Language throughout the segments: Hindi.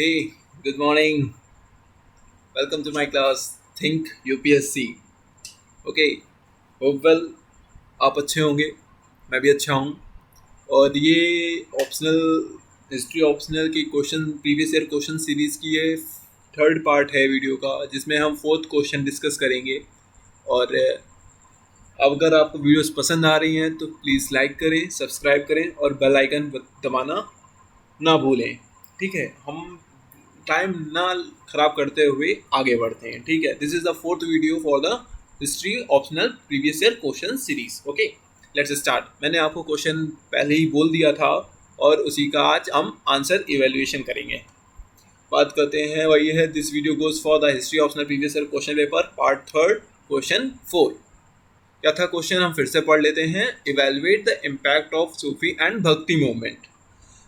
Hey, good morning. Welcome to my class Think UPSC. Okay, hope well. आप अच्छे होंगे, मैं भी अच्छा हूँ। और ये ऑप्शनल हिस्ट्री ऑप्शनल की question previous year question series की ये थर्ड पार्ट है वीडियो का, जिसमें हम फोर्थ क्वेश्चन डिस्कस करेंगे। और अगर आपको वीडियोस पसंद आ रही हैं तो प्लीज़ लाइक करें, सब्सक्राइब करें और बेल आइकन दबाना ना भूलें। ठीक है, हम टाइम ना खराब करते हुए आगे बढ़ते हैं। ठीक है, this is the fourth video for the history optional previous year question series. Okay, let's start. मैंने आपको क्वेश्चन पहले ही बोल दिया था और उसी का आज हम आंसर इवेल्युएशन करेंगे। बात करते हैं, वही है this video goes for the history optional previous year question paper part third question 4। क्या था क्वेश्चन, हम फिर से पढ़ लेते हैं। Evaluate the impact of Sufi and भक्ति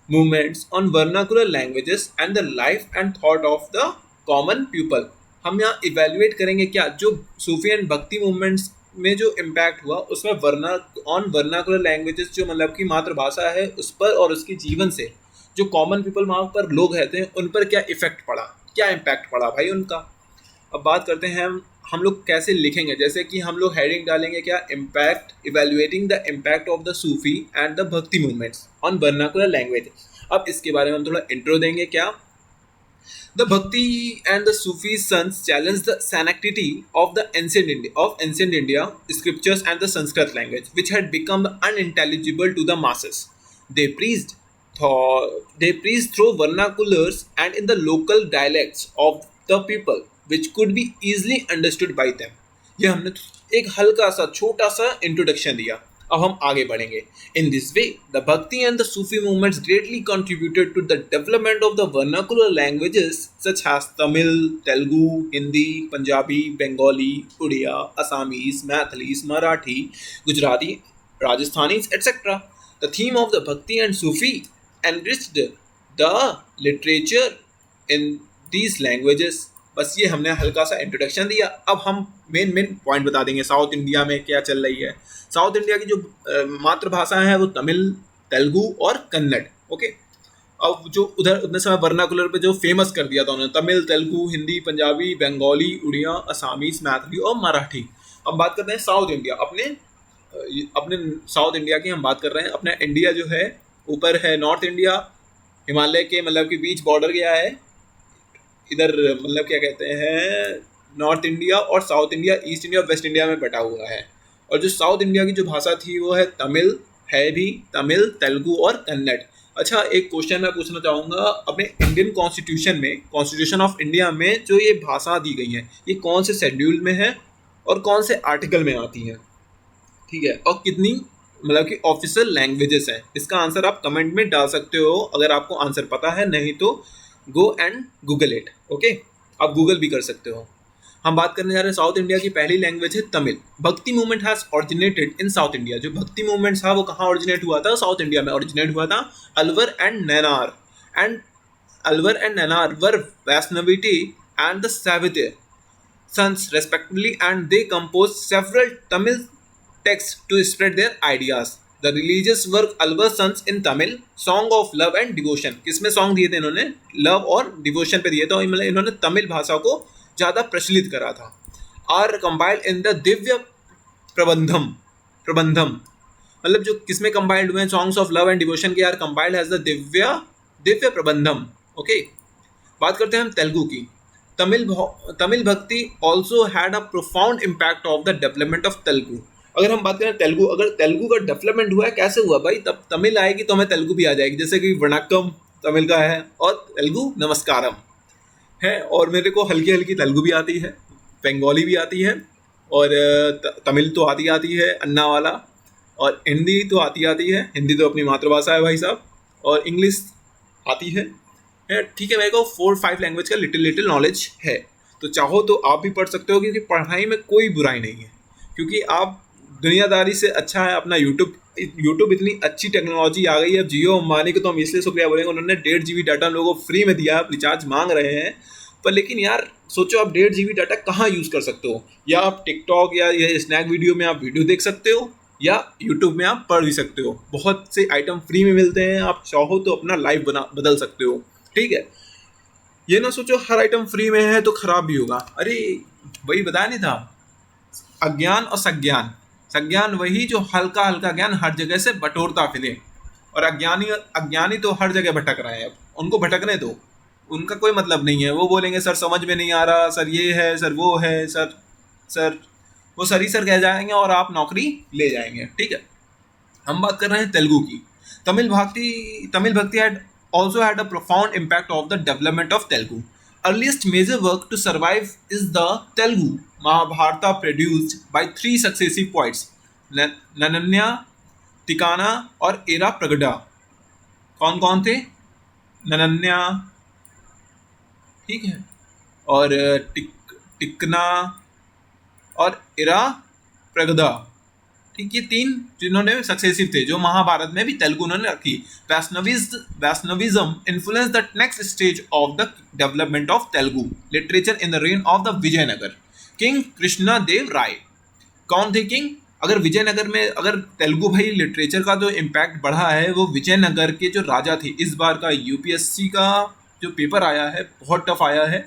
movements on vernacular languages and the life and thought of the common people। हम यहाँ इवेल्युएट करेंगे क्या जो सूफी एंड भक्ति मूवमेंट्स में जो इम्पैक्ट हुआ उसमें वर्नाकुलर लैंग्वेजेस, जो मतलब की मातृभाषा है उस पर, और उसके जीवन से जो कॉमन पीपल वहाँ पर लोग रहते हैं उन पर क्या इफेक्ट पड़ा, क्या इम्पैक्ट पड़ा भाई उनका। अब बात करते हैं हम लोग कैसे लिखेंगे। जैसे कि हम लोग हेडिंग डालेंगे क्या, impact, evaluating the impact of the Sufi and the भक्ति मूवमेंट्स ऑन वर्नाकुलर लैंग्वेज। अब इसके बारे में हम थोड़ा इंट्रो देंगे। क्या, the bhakti and the Sufi saints challenge the sanctity of the ancient India scriptures and the Sanskrit language which had become unintelligible to the masses. they preached they preached through vernaculars and in the local dialects of the people which could be easily understood by them। ये हमने एक हल्का सा छोटा सा इंट्रोडक्शन दिया। अब हम आगे बढ़ेंगे। In this way the bhakti and the Sufi movements greatly contributed to the development of the vernacular languages such as Tamil, Telugu, Hindi, Punjabi, Bengali, Oriya, Assamese, Maithili, Marathi, Gujarati, Rajasthani, etc। The theme of the Bhakti and Sufi enriched the literature in these languages। बस ये हमने हल्का सा इंट्रोडक्शन दिया। अब हम मेन पॉइंट बता देंगे साउथ इंडिया में क्या चल रही है। साउथ इंडिया की जो मातृभाषा है वो तमिल, तेलुगु और कन्नड़। ओके, अब जो उधर उतने समय वर्नाकुलर पे जो फेमस कर दिया था उन्होंने, तमिल, तेलुगु, हिंदी, पंजाबी, बंगाली, उड़िया, असामीज, मैथिली और मराठी। अब बात करते हैं साउथ इंडिया। अपने अपने साउथ इंडिया की हम बात कर रहे हैं। अपना इंडिया जो है ऊपर है नॉर्थ इंडिया, हिमालय के मतलब कि बीच बॉर्डर गया है इधर, मतलब क्या कहते हैं, नॉर्थ इंडिया और साउथ इंडिया, ईस्ट इंडिया और वेस्ट इंडिया में बटा हुआ है। और जो साउथ इंडिया की जो भाषा थी वो है तमिल, है भी तमिल, तेलुगु और कन्नड़। अच्छा, एक क्वेश्चन मैं पूछना चाहूँगा, अपने इंडियन कॉन्स्टिट्यूशन में, कॉन्स्टिट्यूशन ऑफ इंडिया में जो ये भाषा दी गई है ये कौन से शेड्यूल में है और कौन से आर्टिकल में आती हैं। ठीक है, और कितनी मतलब कि ऑफिशियल लैंग्वेजेस हैं। इसका आंसर आप कमेंट में डाल सकते हो अगर आपको आंसर पता है, नहीं तो go and Google it. Okay, आप गूगल भी कर सकते हो। हम बात करने जा रहे हैं साउथ इंडिया की पहली लैंग्वेज है तमिल। भक्ति movement has originated in south India. जो भक्ति मूवमेंट था वो कहाँ ओरिजिनेट हुआ था, साउथ इंडिया में ओरिजिनेट हुआ था। Alvar and Nayanar were Vaishnavite and the Shaivite sons respectively, and they composed several Tamil texts to spread their ideas। The religious work Alvar Sons in Tamil, Song of Love and Devotion। किसमें सॉन्ग दिए थे इन्होंने, लव और डिवोशन पे दिए थे, और मतलब इन्होंने तमिल भाषा को ज़्यादा प्रचलित करा था। Are compiled in the Divya Prabandham मतलब जो किसमें कंपाइल्ड हुए हैं, songs of love and devotion के are compiled has the Divya Prabandham. Okay, बात करते हैं हम तेलुगु की। तमिल भक्ति also had a profound impact of the development of Telugu. अगर हम बात करें तेलुगु, अगर तेलुगु का डेवलपमेंट हुआ है, कैसे हुआ भाई, तब तमिल आएगी तो हमें तेलुगु भी आ जाएगी। जैसे कि वणक्कम तमिल का है और तेलुगु नमस्कारम है, और मेरे को हल्की हल्की तेलुगु भी आती है, बंगाली भी आती है, और तमिल तो आती है अन्ना वाला, और हिंदी तो आती है, हिंदी तो अपनी मातृभाषा है भाई साहब, और इंग्लिश आती है। ठीक है, मेरे को 4-5 लैंग्वेज का लिटिल नॉलेज है, तो चाहो तो आप भी पढ़ सकते हो, क्योंकि पढ़ाई में कोई बुराई नहीं है। क्योंकि आप दुनियादारी से अच्छा है अपना यूट्यूब इतनी अच्छी टेक्नोलॉजी आ गई है। अब जियो अंबानी को तो हम इसलिए शुक्रिया बोलेंगे, उन्होंने 1.5 GB डाटा हम लोगों को फ्री में दिया, आप रिचार्ज मांग रहे हैं पर, लेकिन यार सोचो आप 1.5 GB डाटा कहाँ यूज़ कर सकते हो। या आप टिकटॉक या स्नैक वीडियो में आप वीडियो देख सकते हो, या यूट्यूब में आप पढ़ भी सकते हो। बहुत से आइटम फ्री में मिलते हैं, आप चाहो तो अपना लाइफ बदल सकते हो। ठीक है, ये ना सोचो हर आइटम फ्री में है तो खराब भी होगा। अरे वही बताया नहीं था, अज्ञान और सज्ञान। सज्ञान वही जो हल्का हल्का ज्ञान हर जगह से बटोरता फिरे, और अज्ञानी अज्ञानी तो हर जगह भटक रहे हैं। अब उनको भटकने दो, उनका कोई मतलब नहीं है। वो बोलेंगे सर समझ में नहीं आ रहा, सर ये है, सर वो है, सर वो सर ही सर कह जाएंगे और आप नौकरी ले जाएंगे। ठीक है, हम बात कर रहे हैं तेलुगु की। तमिल भक्ति had also had a profound impact of the development of Telugu. Earliest major work to survive is the Telugu Mahabharata, produced by three successive poets, ननन्या, Tikkana और एरा प्रगड़ा। कौन कौन थे? ननन्या, ठीक है, और टिकना और इरा प्रगदा। ठीक, ये तीन जिन्होंने सक्सेसिव थे, जो महाभारत में भी तेलुगु उन्होंने रखी। Vaishnavism influence the next stage of the development of Telugu literature in the reign of the Vijayanagar king Krishna Deva Raya. कौन थे किंग? अगर विजयनगर में, अगर तेलुगु भाई लिटरेचर का जो इम्पैक्ट बढ़ा है वो विजयनगर के जो राजा थे। इस बार का यूपीएससी का जो पेपर आया है बहुत टफ आया है।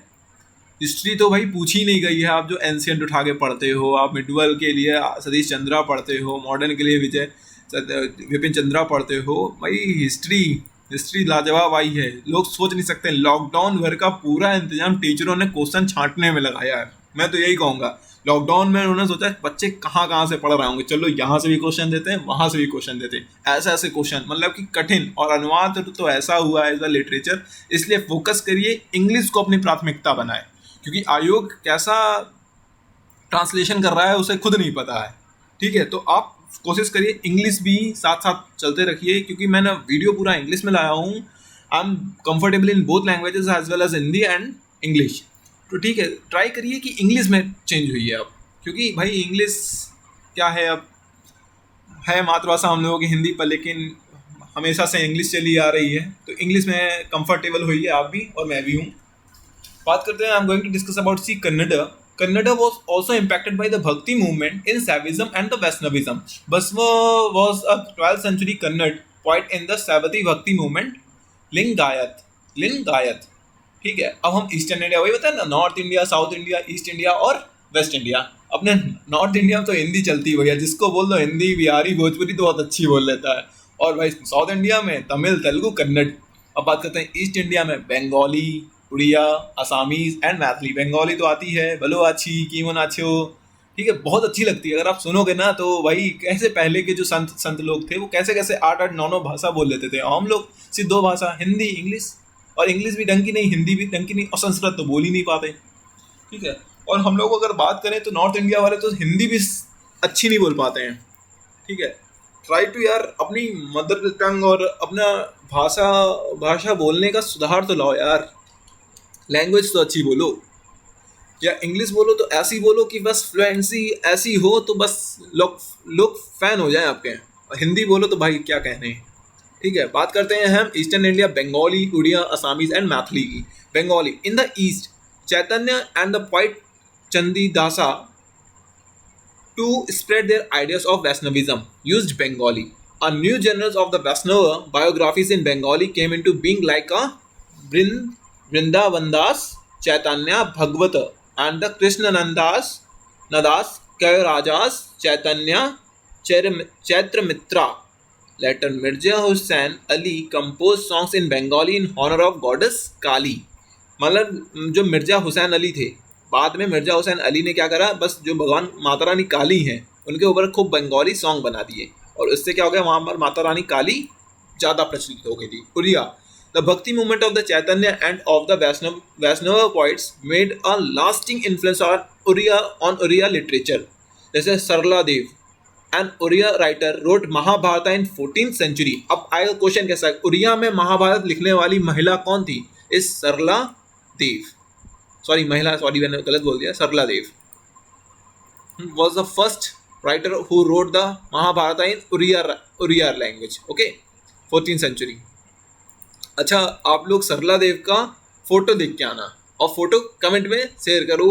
हिस्ट्री तो भाई पूछी नहीं गई है। आप जो एंशियंट उठा के पढ़ते हो, आप मिडवल के लिए सतीश चंद्रा पढ़ते हो, मॉडर्न के लिए विपिन चंद्रा पढ़ते हो, भाई हिस्ट्री लाजवाब आई है। लोग सोच नहीं सकते, लॉकडाउन भर का पूरा इंतजाम टीचरों ने क्वेश्चन छांटने में लगाया है। मैं तो यही कहूँगा, लॉकडाउन में उन्होंने सोचा बच्चे कहाँ कहाँ से पढ़ रहे होंगे, चलो यहाँ से भी क्वेश्चन देते हैं, वहाँ से भी क्वेश्चन देते हैं, ऐसे ऐसे क्वेश्चन, मतलब कि कठिन। और अनुवाद तो ऐसा हुआ है एज अ लिटरेचर, इसलिए फोकस करिए, इंग्लिश को अपनी प्राथमिकता बनाए, क्योंकि आयोग कैसा ट्रांसलेशन कर रहा है उसे खुद नहीं पता है। ठीक है, तो आप कोशिश करिए इंग्लिश भी साथ साथ चलते रखिए, क्योंकि मैंने वीडियो पूरा इंग्लिश में लाया हूँ। I am comfortable in both languages as well as Hindi and English. तो ठीक है, ट्राई करिए कि इंग्लिश में चेंज हुई है अब, क्योंकि भाई इंग्लिश क्या है, अब है मातृभाषा हम लोगों की हिंदी पर, लेकिन हमेशा से इंग्लिश चली आ रही है, तो इंग्लिश में कंफर्टेबल हुई है आप भी और मैं भी हूँ। बात करते हैं, I am going to discuss about see Kannada. Kannada was also impacted by the Bhakti movement in Saivism and the Vaishnavism. Basva was a 12th century Kannad poet in the Saivati Bhakti movement. Lingayat. ठीक है, अब हम ईस्टर्न इंडिया, वही बताया ना, north India, south India, east India और वेस्ट इंडिया। अपने नॉर्थ इंडिया में तो हिंदी चलती है भैया, जिसको बोल दो हिंदी, बिहारी, भोजपुरी तो बहुत अच्छी बोल लेता है। और भाई साउथ इंडिया में तमिल, तेलुगु, कन्नड़। अब बात करते हैं ईस्ट इंडिया में, बंगाली, उड़िया, असामीज एंड मैथिली। बंगाली तो आती है, बलो अच्छी, कीमन अच्छो, ठीक है, बहुत अच्छी लगती है। अगर आप सुनोगे ना तो भाई कैसे पहले के जो संत लोग थे वो कैसे कैसे 8-8, 9-9 भाषा बोल लेते थे। हम लोग सिर्फ 2 भाषा, हिंदी इंग्लिश, और इंग्लिश भी ढंग की नहीं, हिंदी भी ढंग की नहीं, और संस्कृत तो बोल ही नहीं पाते। ठीक है, और हम लोग अगर बात करें तो नॉर्थ इंडिया वाले तो हिंदी भी अच्छी नहीं बोल पाते हैं। ठीक है, ट्राई टू यार अपनी मदर टंग और अपना भाषा बोलने का सुधार तो लाओ यार। लैंग्वेज तो अच्छी बोलो, या इंग्लिश बोलो तो ऐसी बोलो कि बस फ्लुएंसी ऐसी हो तो बस लोग फैन हो जाए आपके। और हिंदी बोलो तो भाई क्या कहने। ठीक है, बात करते हैं हम eastern India, Bengali, Oriya, Assamese and Maithili की। Bengali, in the east Chaitanya and the poet Chandidasa to spread their ideas of Vaishnavism used Bengali. A new genre of the Vaishnava biographies in Bengali came into being, like a Vrindavandas Chaitanya Bhagavata and the Krishnanandas Nadas Kairajas Chaitanya Chaitramitra. Later, Mirza Hussain Ali composed songs in Bengali in honor of goddess Kali. मतलब जो मिर्जा हुसैन अली थे, बाद में मिर्जा हुसैन अली ने क्या करा, बस जो भगवान माता रानी काली हैं उनके ऊपर खूब बंगाली सॉन्ग बना दिए, और इससे क्या हो गया, वहाँ पर माता रानी काली ज़्यादा प्रचलित हो गई थी। Oriya, the bhakti movement of the Chaitanya and of the Vaishnava poets made a lasting influence on Oriya literature. जैसे Sarala Dev, an Oriya writer, wrote Mahabharata in 14th century। अब आएगा क्वेश्चन कैसा है, उड़िया में महाभारत लिखने वाली महिला कौन थी? इस सरला देव, मैंने गलत बोल दिया, सरला देव was the first writer who wrote the Mahabharata in Uriya language, okay, 14th century। अच्छा, आप लोग सरला देव का फोटो देख के आना, और फोटो कमेंट में शेयर करो।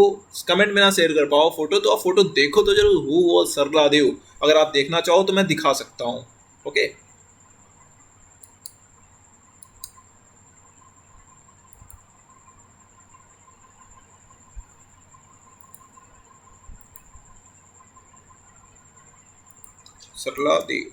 कमेंट में ना शेयर कर पाओ फोटो, तो आप फोटो देखो तो जरूर, हु वाज सरला देव। अगर आप देखना चाहो तो मैं दिखा सकता हूँ, ओके। सरला देव.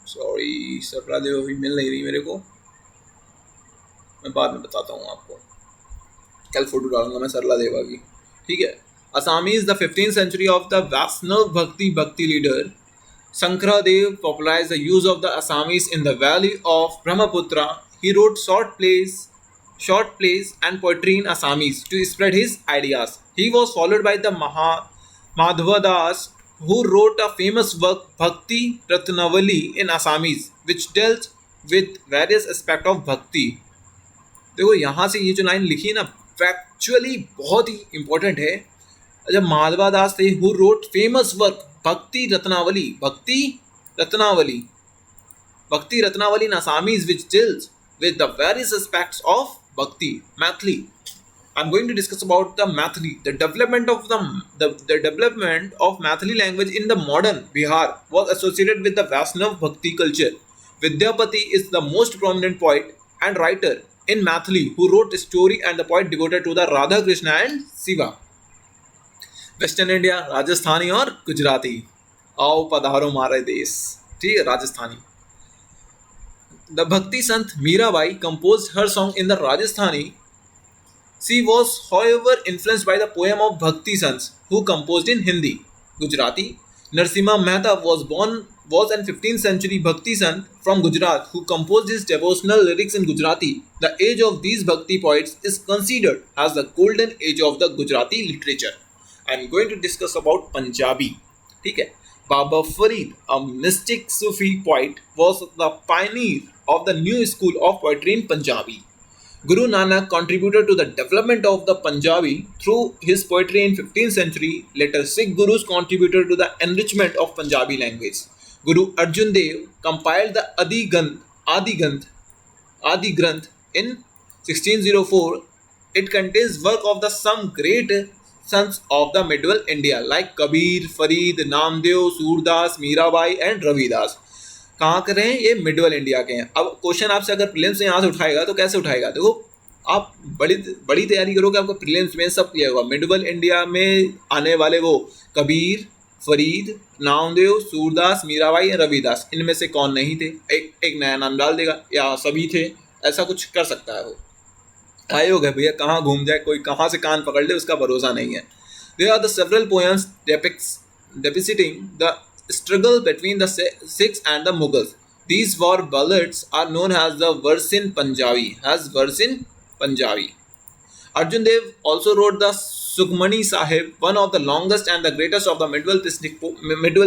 सॉरी, सरला देव अभी मिल नहीं रही मेरे को, मैं बाद में बताता हूँ आपको. कल फोटो डालूंगा मैं सरला देवा की. ठीक है. Assamese, the 15th century of the Vaisnav Bhakti leader Sankaradev popularized the use of the Assamese in the valley of Brahmaputra. He wrote short plays and poetry in Assamese to spread his ideas. He was followed by the Madhava Das, who wrote a famous work Bhakti Ratnavali in Assamese, which dealt with various aspects of Bhakti. देखो यहाँ से ये जो लाइन लिखी है ना, फैक्चुअली बहुत ही इंपॉर्टेंट है. जब माधवा दास थे, हु रोट फेमस वर्क भक्ति रत्नावली, भक्ति Ratnavali in Assamese, which deals with the various aspects of bhakti, Mathili. I'm going to discuss about the Mathili. The development of the development of Mathili language in the modern Bihar was associated with the Vaisnav Bhakti culture. Vidyapati is the most prominent poet and writer in Mathili who wrote a story and the poet devoted to the Radha Krishna and Shiva. Western India, Rajasthani और गुजराती. आओ पधारो मारे देश. ठीक है, राजस्थानी. द भक्ति संत Mirabai composed her song in the Rajasthani. She was, however, influenced by the poem of Bhakti Sants who composed in Hindi. Gujarati. Narsimha Mehta was an 15th century Bhakti Sant from Gujarat who composed his devotional lyrics in Gujarati. The age of these Bhakti poets is considered as the golden age of the Gujarati literature. I am going to discuss about Punjabi. ठीक है. Baba Farid, a mystic Sufi poet, was the pioneer of the new school of poetry in Punjabi. Guru Nanak contributed to the development of the Punjabi through his poetry in 15th century. Later, Sikh Gurus contributed to the enrichment of Punjabi language. Guru Arjan Dev compiled the Adi Granth in 1604. It contains work of some great sons of the medieval India like Kabir, Farid, Namdev, Surdas, Mirabai and Ravidas. कहाँ के रहे हैं ये? मिडवल इंडिया के हैं. अब क्वेश्चन आपसे अगर प्रीलिम्स से यहाँ से उठाएगा तो कैसे उठाएगा? देखो, आप बड़ी तैयारी करोगे, आपको प्रीलिम्स में सब क्लियर होगा. मिडवल इंडिया में आने वाले वो कबीर, फरीद, नामदेव, सूरदास, मीराबाई, रविदास, इनमें से कौन नहीं थे? एक नया नाम डाल देगा, या सभी थे, ऐसा कुछ कर सकता है वो. आयोग है भैया, कहाँ घूम जाए, कोई कहाँ से कान पकड़ ले, उसका भरोसा नहीं है. There are the several poems depicting the struggle between the Sikhs and the Mughals. These war ballads are known as the verse in Punjabi. Arjun Dev also wrote the Sukhmani Sahib, one of the longest and the greatest of the medieval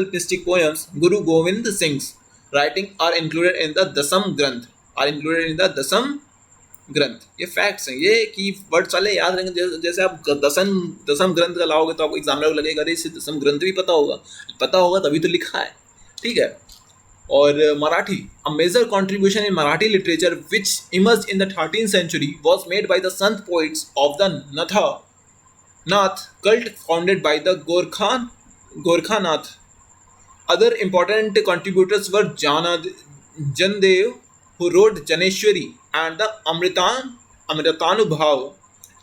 mystic poems. Guru Govind Singh's writing are included in the Dasam ग्रंथ. ये फैक्ट्स हैं, ये की वर्ड साले याद रहेंगे. जैसे आप दसम ग्रंथ का लाओगे तो आपको एग्जाम में लगेगा अरे इसे दसम ग्रंथ भी पता होगा तभी तो लिखा है. ठीक है. और Marathi, a major contribution in Marathi literature which emerged in the 13th century was made by the sant poets of the Nath cult founded by the Gorkha Nath. Other important contributors were Jandev, who wrote Janeshwari and the Amritanubhav.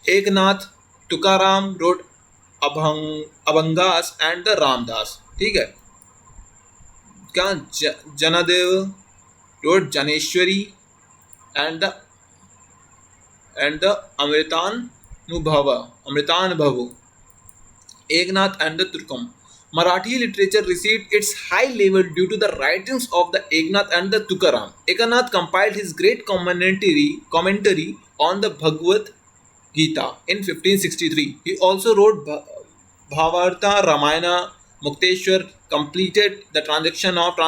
Eknath Tukaram wrote Abhangas and the Ramdas. ठीक है. क्या Janadev wrote Janeshwari and the Amritanubhavu. Eknath and the Turkam. Marathi literature received its high level due to the writings of the Eknath and the Tukaram. Eknath compiled his great commentary on the Bhagavad Gita in 1563. He also wrote Bhavarta Ramayana. Mukteshwar completed the translation of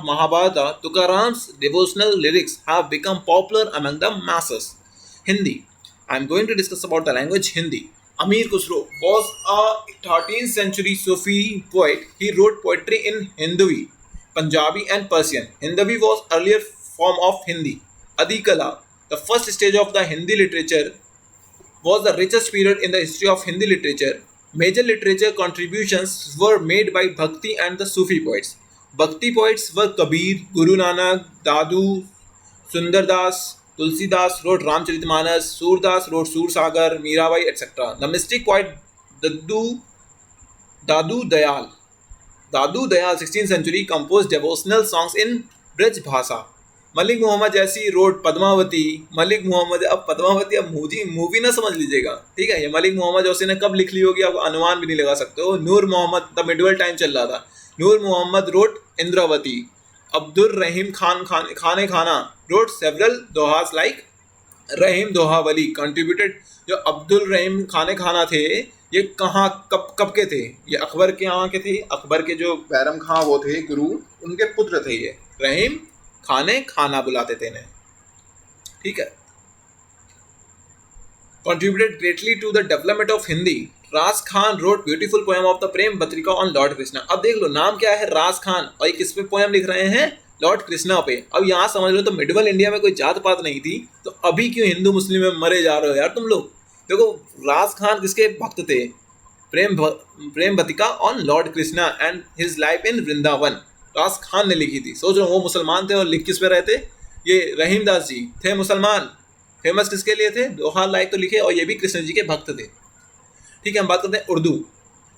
Mahabharata. Tukaram's devotional lyrics have become popular among the masses. Hindi. I am going to discuss about the language Hindi. Amir Khusro was a 13th century Sufi poet. He wrote poetry in Hindavi, Punjabi and Persian. Hindavi was earlier form of Hindi. Adi Kala, the first stage of the Hindi literature, was the richest period in the history of Hindi literature. Major literature contributions were made by Bhakti and the Sufi poets. Bhakti poets were Kabir, Guru Nanak, Dadu, Sundardas, Tulsidas wrote Ramcharitmanas, Surdas wrote Sursagar, Mirabai, etc. The mystic poet Dadu, Dadu Dayal, Dadu Dayal 16th century composed devotional songs in Braj Bhasa. Malik Mohammad जैसी रोड पद्मावती, मलिक मोहम्मद, अब पद्मावती अब मूवी ना समझ लीजिएगा, ठीक है। ये मलिक मोहम्मद जैसी ने कब लिख ली होगी आप अनुमान भी नहीं लगा सकते हो। नूर मोहम्मद, द मिडवल टाइम चल रहा था, नूर मोहम्मद रोड इंद्रावती। अब्दुल रहीम खान खाने खाना रोड सेवरल दोहास लाइक रहीम दोहावली कंट्रीब्यूटेड। जो अब्दुल रहीम खाने खाना थे ये कहाँ कब के थे? ये अकबर के यहाँ के थे। अकबर के जो बैरम खां वो थे गुरु, उनके पुत्र थे ये रहीम खाने खाना बुलाते थे इन्हें, ठीक है। Contributed greatly to the development of Hindi. Raj Khan wrote beautiful poem of the प्रेम पत्रिका on Lord Krishna. अब देख लो नाम क्या है, राज खान, और ये किस पे पोएम लिख रहे हैं? लॉर्ड कृष्णा पे। अब यहाँ समझ लो तो मिडवल इंडिया में कोई जात पात नहीं थी, तो अभी क्यों हिंदू मुस्लिम में मरे जा रहे हो यार तुम लोग। देखो राज खान किसके भक्त थे? Prem Patrika on lord Krishna and his life in Vrindavan, Raj Khan ने लिखी थी। सोच रहा हूँ वो मुसलमान थे और लिख किस पे रहे थे? ये रहीम दास जी थे मुसलमान, फेमस किसके लिए थे? दोहा लाइक तो लिखे, और ये भी कृष्ण जी के भक्त थे, ठीक है। हम बात करते हैं Urdu.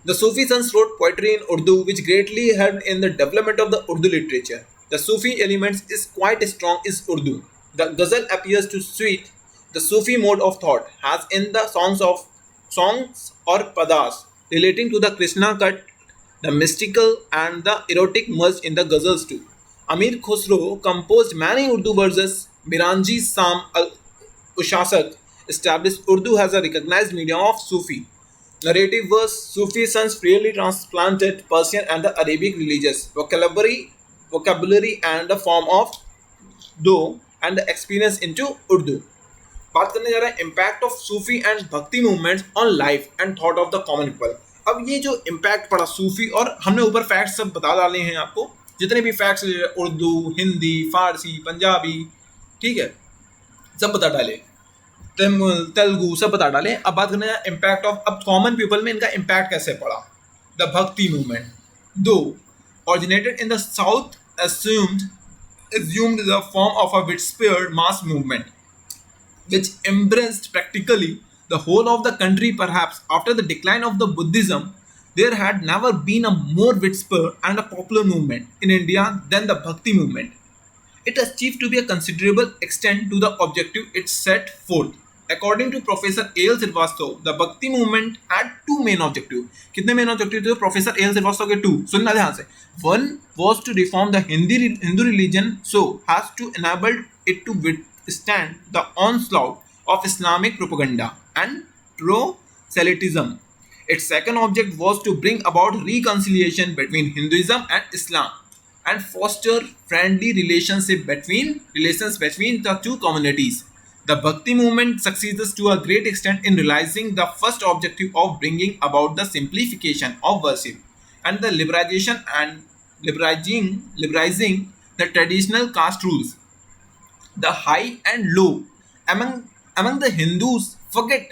The Sufi saints wrote poetry in Urdu which greatly helped in the development of the Urdu literature. The Sufi elements is quite strong is Urdu. The ghazal appears to suit the Sufi mode of thought, as in the songs or padas relating to the Krishna cut, the mystical and the erotic merged in the ghazals too. Amir Khusro composed many Urdu verses. Miranji Sam al-Ushasak established Urdu as a recognized medium of Sufi narrative verse. Sufi sons freely transplanted Persian and the Arabic religious vocabulary and the form of do and the experience into Urdu. बात करने जा रहा है इम्पैक्ट ऑफ सूफी एंड भक्ति movements on life and thought of the common people. अब ये जो इम्पैक्ट पड़ा सूफी, और हमने ऊपर फैक्ट्स सब बता डाले हैं आपको, जितने भी फैक्ट्स उर्दू, हिंदी, फारसी, पंजाबी, ठीक है, सब बता डाले, तमिल, तेलुगु सब बता डाले। अब बात करने जा इम्पैक्ट ऑफ, अब कॉमन पीपल में इनका इम्पैक्ट कैसे पड़ा। द भक्ति मूवमेंट दो originated in the south assumed the form of a widespread mass movement which embraced practically the whole of the country. Perhaps after the decline of the Buddhism there had never been a more widespread and a popular movement in India than the Bhakti movement. It achieved to be a considerable extent to the objective it set forth. According to Professor A.L. Srivastava, the Bhakti movement had two main objectives. कितने main objectives थे Professor A.L. Srivastava के? 2. सुनना ध्यान से. One was to reform the Hindu religion so as to enable it to withstand the onslaught of Islamic propaganda and proselytism. Its second object was to bring about reconciliation between Hinduism and Islam and foster friendly relations between the two communities. The Bhakti movement succeeds to a great extent in realizing the first objective of bringing about the simplification of worship and the liberalizing the traditional caste rules. The high and low among the Hindus forget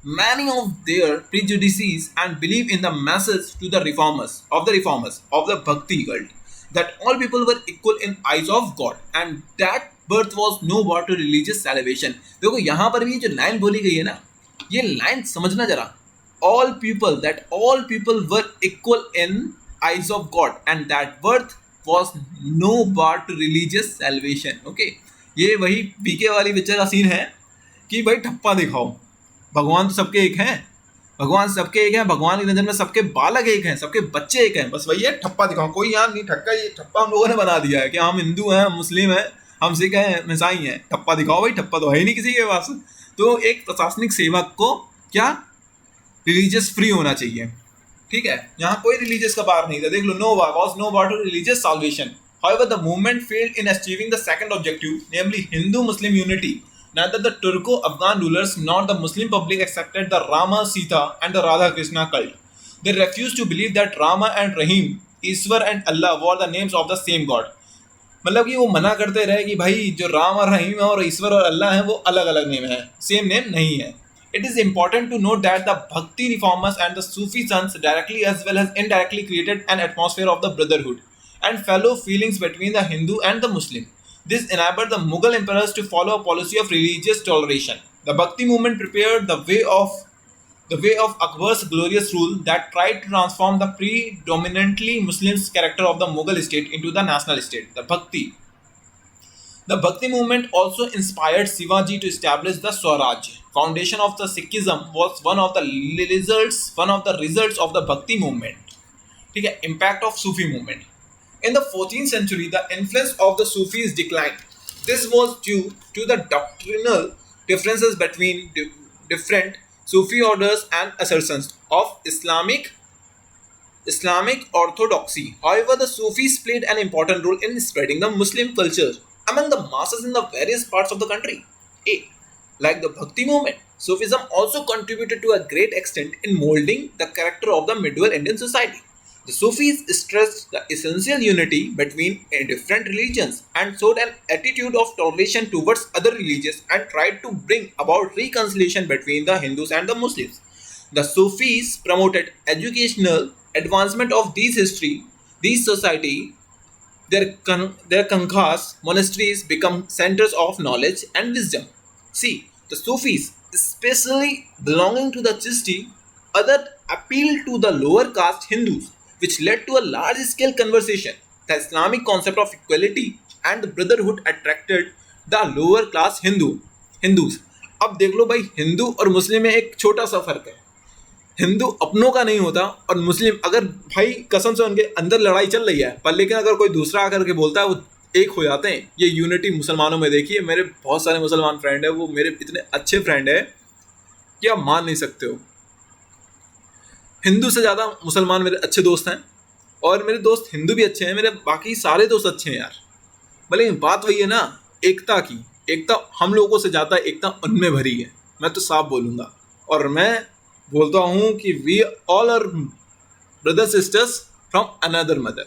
many of their prejudices and believe in the message to the reformers of the Bhakti cult that all people were equal in eyes of God and that birth was no bar to religious salvation. देखो यहाँ पर भी जो लाइन बोली गई है ना, ये लाइन समझना जरा, all people were equal in eyes of God and that birth was no bar to religious salvation. Okay, ये वही पीके वाली पिक्चर का सीन है कि भाई ठप्पा दिखाओ, भगवान तो सबके एक हैं, भगवान की नज़र में सबके बालक एक हैं, सबके बच्चे एक हैं, बस वही है ठप्पा दिखाओ। कोई यहाँ नहीं ठक्का, ये ठप्पा हम लोगों ने बना दिया है कि हम हिंदू हैं, हम मुस्लिम हैं, हम सिख हैं, ईसाई हैं, ठप्पा दिखाओ भाई, ठप्पा तो है ही नहीं किसी के पास। तो एक प्रशासनिक सेवक को क्या रिलीजियस फ्री होना चाहिए, ठीक है, यहाँ कोई रिलीजियस का बार नहीं था। देख लो, no bar to religious salvation. However, the movement failed in achieving the second objective, namely Hindu-Muslim unity. Neither the Turco-Afghan rulers nor the Muslim public accepted the Rama, Sita and the Radha Krishna cult. They refused to believe that Rama and Rahim, Ishwar and Allah were the names of the same God. मतलब कि वो मना करते रहे कि भाई जो राम और रहीम और ईश्वर और अल्लाह हैं वो अलग अलग नेम है, सेम नेम नहीं है. It is important to note that the Bhakti reformers and the Sufi sons directly as well as indirectly created an atmosphere of the brotherhood and fellow feelings between the Hindu and the Muslim. This enabled the Mughal emperors to follow a policy of religious toleration. The Bhakti movement prepared the way of Akbar's glorious rule that tried to transform the predominantly Muslim character of the Mughal state into the national state. The Bhakti movement also inspired Shivaji to establish the Swaraj. Foundation of the Sikhism was one of the results of the Bhakti movement. ठीक है, impact of Sufi movement. In the 14th century, the influence of the Sufis declined. This was due to the doctrinal differences between different Sufi orders and assertions of Islamic orthodoxy. However, the Sufis played an important role in spreading the Muslim culture among the masses in the various parts of the country. A. Like the Bhakti movement, Sufism also contributed to a great extent in molding the character of the medieval Indian society. The Sufis stressed the essential unity between different religions and showed an attitude of toleration towards other religions and tried to bring about reconciliation between the Hindus and the Muslims. The Sufis promoted educational advancement of these society. Their kankhas, monasteries become centers of knowledge and wisdom. See, the Sufis, especially belonging to the Chishti, other appealed to the lower caste Hindus, which led to a large scale conversation. The Islamic concept of equality and the brotherhood attracted the lower class Hindus. अब देख लो भाई, हिंदू और मुस्लिम में एक छोटा सा फर्क है. हिंदू अपनों का नहीं होता और मुस्लिम, अगर भाई कसम से उनके अंदर लड़ाई चल रही है पर लेकिन अगर कोई दूसरा आकर के बोलता है वो एक हो जाते हैं. ये यूनिटी मुसलमानों में देखिए, मेरे बहुत सारे मुसलमान फ्रेंड है, वो मेरे इतने अच्छे फ्रेंड है कि आप मान नहीं सकते हो. हिंदू से ज़्यादा मुसलमान मेरे अच्छे दोस्त हैं और मेरे दोस्त हिंदू भी अच्छे हैं, मेरे बाकी सारे दोस्त अच्छे हैं यार. भले बात वही है ना, एकता की. एकता हम लोगों से ज़्यादा एकता उनमें भरी है, मैं तो साफ बोलूँगा. और मैं बोलता हूँ कि we all are brother sisters from another mother.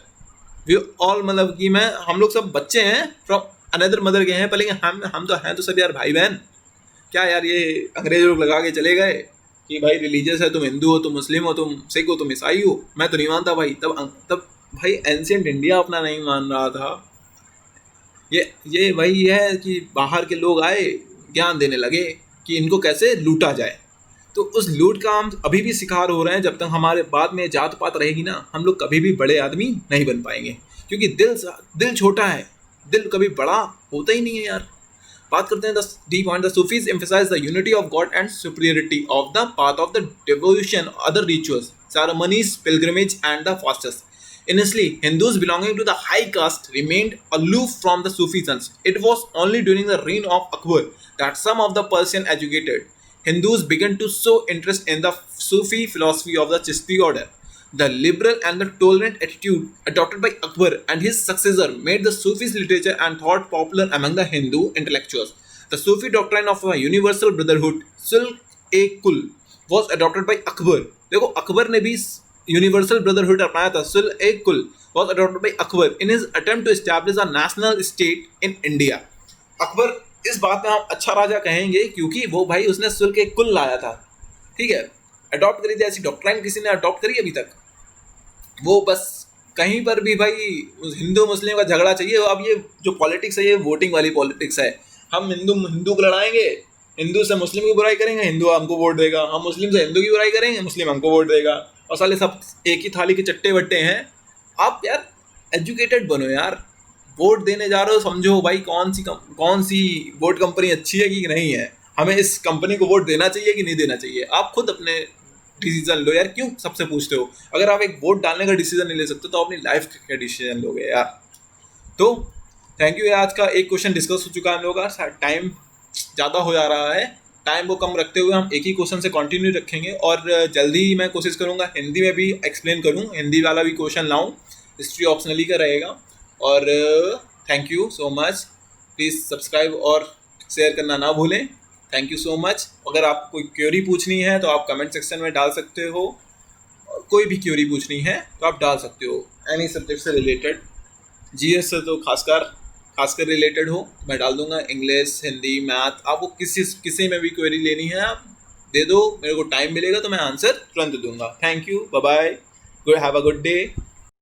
We all मतलब कि हम लोग सब बच्चे हैं फ्रॉम अनदर मदर के हैं, पर लेकिन हम तो हैं तो सब यार भाई बहन. क्या यार ये अंग्रेज लोग लगा के चले गए कि भाई रिलीजियस है, तुम हिंदू हो, तुम मुस्लिम हो, तुम सिख हो, तुम ईसाई हो. मैं तो नहीं मानता भाई. तब भाई एंशिएंट इंडिया अपना नहीं मान रहा था. ये वही है कि बाहर के लोग आए, ज्ञान देने लगे कि इनको कैसे लूटा जाए. तो उस लूट का हम अभी भी शिकार हो रहे हैं. जब तक हमारे बाद में जात पात रहेगी ना, हम लोग कभी भी बड़े आदमी नहीं बन पाएंगे, क्योंकि दिल छोटा है, दिल कभी बड़ा होता ही नहीं है यार. बात करते हैं the D point. The Sufis emphasise the unity of God and superiority of the path of the devotion, other rituals, ceremonies, pilgrimage, and the fastes. Initially, Hindus belonging to the high caste remained aloof from the Sufi sons. It was only during the reign of Akbar that some of the Persian educated Hindus began to show interest in the Sufi philosophy of the Chishti order. The liberal and the tolerant attitude adopted by Akbar and his successor made the Sufi literature and thought popular among the Hindu intellectuals. The Sufi doctrine of a universal brotherhood, Sul-e-Kul, was adopted by Akbar. देखो अकबर ने भी यूनिवर्सल ब्रदरहुड अपनाया था. Sul-e-Kul was adopted by Akbar in his attempt to establish a national state in India. Akbar इस बात में हम अच्छा राजा कहेंगे क्योंकि वो भाई उसने सुल-ए-कुल लाया था. ठीक है, अडॉप्ट करी थी. ऐसी डॉक्ट्राइन किसी ने अडॉप्ट करी अभी तक? वो बस कहीं पर भी भाई हिंदू मुस्लिम का झगड़ा चाहिए. अब ये जो पॉलिटिक्स है ये वोटिंग वाली पॉलिटिक्स है. हम हिंदू को लड़ाएंगे, हिंदू से मुस्लिम की बुराई करेंगे, हिंदू हमको वोट देगा. हम मुस्लिम से हिंदू की बुराई करेंगे, मुस्लिम हमको वोट देगा. और साले सब एक ही थाली के चट्टे बट्टे हैं. आप यार एजुकेटेड बनो यार. वोट देने जा रहे हो, समझो भाई कौन सी वोट कंपनी अच्छी है कि नहीं है. हमें इस कंपनी को वोट देना चाहिए कि नहीं देना चाहिए. आप खुद अपने डिसीजन लो यार. क्यों सबसे पूछते हो? अगर आप एक वोट डालने का डिसीजन नहीं ले सकते तो अपनी लाइफ का डिसीजन लोगे यार. तो थैंक यू. आज का एक क्वेश्चन डिस्कस हो चुका है हम लोग का. टाइम ज़्यादा हो जा रहा है, टाइम को कम रखते हुए हम एक ही क्वेश्चन से कंटिन्यू रखेंगे. और जल्दी ही मैं कोशिश करूँगा हिंदी में भी एक्सप्लेन करूँ, हिंदी वाला भी क्वेश्चन लाऊँ. हिस्ट्री ऑप्शनली का रहेगा. और thank you so much. Please subscribe और शेयर करना ना भूलें. Thank you so much. अगर आपको कोई क्वेरी पूछनी है तो आप कमेंट सेक्शन में डाल सकते हो. और कोई भी क्वेरी पूछनी है तो आप डाल सकते हो. एनी सब्जेक्ट से रिलेटेड, जीएस से तो खासकर रिलेटेड हो मैं डाल दूंगा. इंग्लिश, हिंदी, मैथ, आपको किसी में भी क्वेरी लेनी है आप दे दो, मेरे को टाइम मिलेगा तो मैं आंसर तुरंत दूंगा। Thank you, bye bye, good, have a good day.